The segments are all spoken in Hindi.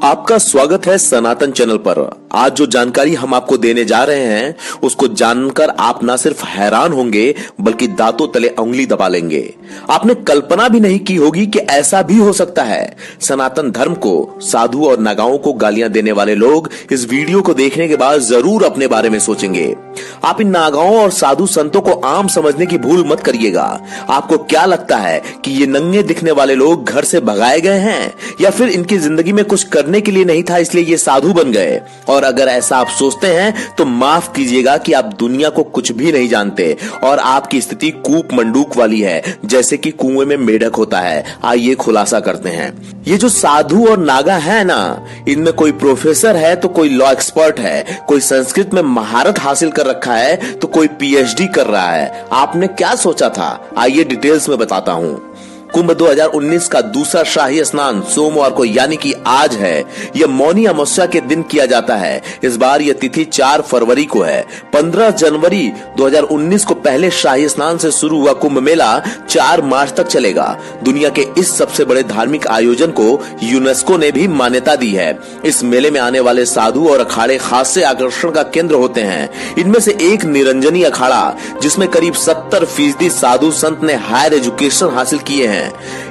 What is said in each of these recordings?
आपका स्वागत है सनातन चैनल पर। आज जो जानकारी हम आपको देने जा रहे हैं उसको जानकर आप ना सिर्फ हैरान होंगे बल्कि दांतों तले उंगली दबा लेंगे। आपने कल्पना भी नहीं की होगी कि ऐसा भी हो सकता है। सनातन धर्म को, साधु और नागाओं को गालियां देने वाले लोग इस वीडियो को देखने के बाद जरूर अपने बारे में सोचेंगे। आप इन नागाओं और साधु संतों को आम समझने की भूल मत करिएगा। आपको क्या लगता है कि ये नंगे दिखने वाले लोग घर से भगाए गए हैं या फिर इनकी जिंदगी में कुछ करने के लिए नहीं था इसलिए ये साधु बन गए? और अगर ऐसा आप सोचते हैं तो माफ कीजिएगा कि आप दुनिया को कुछ भी नहीं जानते और आपकी स्थिति कूप मंडूक वाली है, जैसे कि कुएं में मेढक होता है। आइए खुलासा करते हैं। ये जो साधु और नागा है ना, इनमें कोई प्रोफेसर है तो कोई लॉ एक्सपर्ट है, कोई संस्कृत में महारत हासिल कर रखा है तो कोई पीएचडी कर रहा है। आपने क्या सोचा था? आइए डिटेल्स में बताता हूं। कुंभ 2019 का दूसरा शाही स्नान सोमवार को यानी कि आज है। यह मौनी अमावस्या के दिन किया जाता है। इस बार यह तिथि 4 फरवरी को है। 15 जनवरी 2019 को पहले शाही स्नान से शुरू हुआ कुंभ मेला 4 मार्च तक चलेगा। दुनिया के इस सबसे बड़े धार्मिक आयोजन को यूनेस्को ने भी मान्यता दी है। इस मेले में आने वाले साधु और अखाड़े खास से आकर्षण का केंद्र होते हैं। इनमें से एक निरंजनी अखाड़ा, जिसमें करीब 70% साधु संत ने हायर एजुकेशन हासिल किए हैं।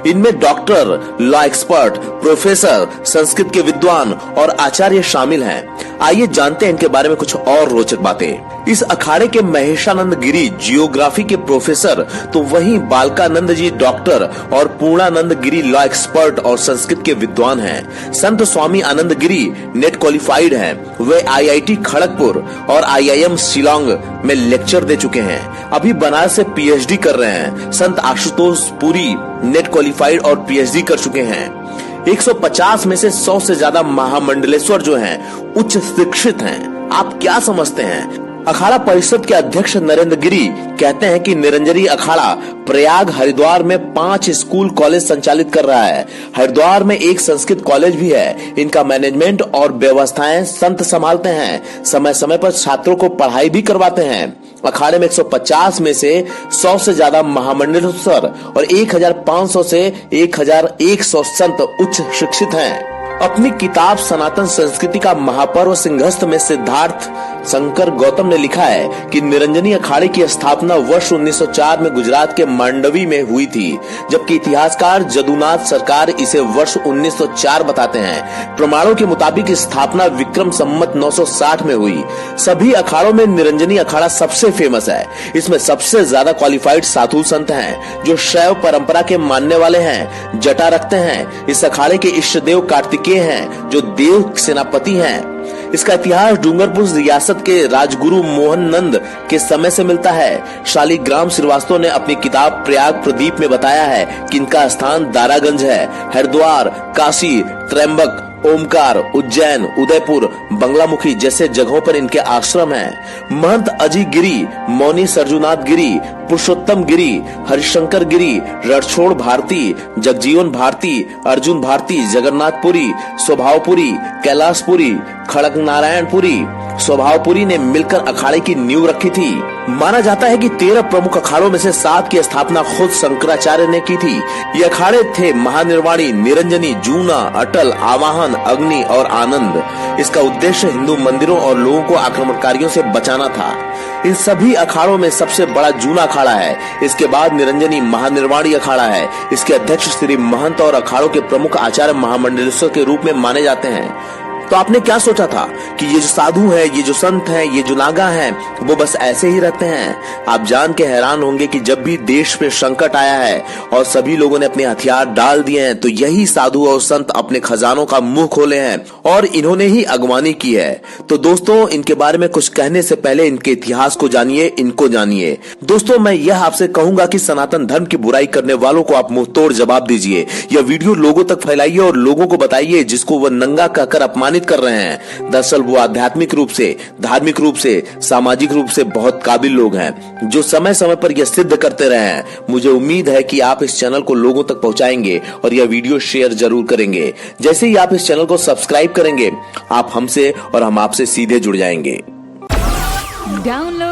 इनमें doctor, law expert, professor, Sanskrit के विद्वान और आचार्य शामिल हैं। आइए जानते हैं इनके बारे में कुछ और रोचक बातें। इस अखाड़े के महेशानंद गिरी जियोग्राफी के प्रोफेसर, तो वहीं बालकानंद जी डॉक्टर और पूर्णानंद गिरी लॉ एक्सपर्ट और संस्कृत के विद्वान हैं। संत स्वामी आनंद गिरी नेट क्वालिफाइड हैं। वे आईआईटी खड़गपुर और आईआईएम शिलांग में लेक्चर दे चुके हैं। अभी बनारस से पीएचडी कर रहे हैं। संत आशुतोष पुरी नेट क्वालिफाइड और पीएचडी कर चुके हैं। 150 में से 100 से ज्यादा महामंडलेश्वर जो हैं उच्च शिक्षित हैं। आप क्या समझते हैं? अखाड़ा परिषद के अध्यक्ष नरेंद्र गिरी कहते हैं कि निरंजनी अखाड़ा प्रयाग हरिद्वार में 5 स्कूल कॉलेज संचालित कर रहा है। हरिद्वार में एक संस्कृत कॉलेज भी है। इनका मैनेजमेंट और व्यवस्थाएं संत संभालते हैं। समय समय पर छात्रों को पढ़ाई भी करवाते हैं। अखाड़े में 150 में से 100 से ज्यादा महामंडलेश्वर और 1500 से 1100 संत उच्च शिक्षित हैं। अपनी किताब सनातन संस्कृति का महापर्व सिंहस्थ में सिद्धार्थ शंकर गौतम ने लिखा है कि निरंजनी अखाड़े की स्थापना वर्ष 1904 में गुजरात के मांडवी में हुई थी, जबकि इतिहासकार जदुनाथ सरकार इसे वर्ष 1904 बताते हैं। प्रमाणों के मुताबिक स्थापना विक्रम संवत 960 में हुई। सभी अखाड़ों में निरंजनी अखाड़ा सबसे फेमस है। इसमें सबसे ज्यादा क्वालिफाइड साधु संत हैं जो शैव परंपरा के मानने वाले हैं, जटा रखते हैं। इस अखाड़े के इष्ट देव कार्तिकेय हैं जो देव सेनापति हैं। इसका इतिहास डूंगरपुर रियासत के राजगुरु मोहन नंद के समय से मिलता है। शालिग्राम श्रीवास्तव ने अपनी किताब प्रयाग प्रदीप में बताया है कि इनका स्थान दारागंज है। हरिद्वार, काशी, त्र्यंबक, ओमकार, उज्जैन, उदयपुर, बंगलामुखी जैसे जगहों पर इनके आश्रम हैं। महंत अजी गिरी, मौनी सरजुनाथ गिरी, पुरुषोत्तम गिरी, हरिशंकर गिरी, रणछोड़ भारती, जगजीवन भारती, अर्जुन भारती, जगन्नाथपुरी, स्वभावपुरी, कैलाशपुरी, खड़क नारायणपुरी, स्वभावपुरी ने मिलकर अखाड़े की नींव रखी थी। माना जाता है कि 13 प्रमुख अखाड़ों में से 7 की स्थापना खुद शंकराचार्य ने की थी। ये अखाड़े थे महानिर्वाणी, निरंजनी, जूना, अटल, आवाहन, अग्नि और आनंद। इसका उद्देश्य हिंदू मंदिरों और लोगों को आक्रमणकारियों से बचाना था। इन सभी अखाड़ों में सबसे बड़ा जूना अखाड़ा है। इसके बाद निरंजनी महानिर्वाणी अखाड़ा है। इसके अध्यक्ष श्री महंत और अखाड़ों के प्रमुख आचार्य महामंडलेश्वर के रूप में माने जाते हैं। तो आपने क्या सोचा था कि ये जो साधु है, ये जो संत है, ये जो नागा है, वो बस ऐसे ही रहते हैं? आप जान के हैरान होंगे कि जब भी देश पे संकट आया है और सभी लोगों ने अपने हथियार डाल दिए हैं तो यही साधु और संत अपने खजानों का मुंह खोले हैं और इन्होंने ही अगवानी की है। तो दोस्तों, इनके बारे में कुछ कहने से पहले इनके इतिहास को जानिए, इनको जानिए। दोस्तों, मैं यह आपसे कहूंगा कि सनातन धर्म की बुराई करने वालों को आप मुंह तोड़ जवाब दीजिए। यह वीडियो लोगों तक फैलाइए और लोगों को बताइए जिसको वह नंगा कहकर अपमानित कर रहे हैं। दरअसल वो आध्यात्मिक रूप से, धार्मिक रूप से, सामाजिक रूप से बहुत काबिल लोग हैं जो समय समय पर यह सिद्ध करते रहे हैं। मुझे उम्मीद है कि आप इस चैनल को लोगों तक पहुंचाएंगे और यह वीडियो शेयर जरूर करेंगे। जैसे ही आप इस चैनल को सब्सक्राइब करेंगे, आप हमसे और हम आपसे सीधे जुड़ जाएंगे। डाउनलोड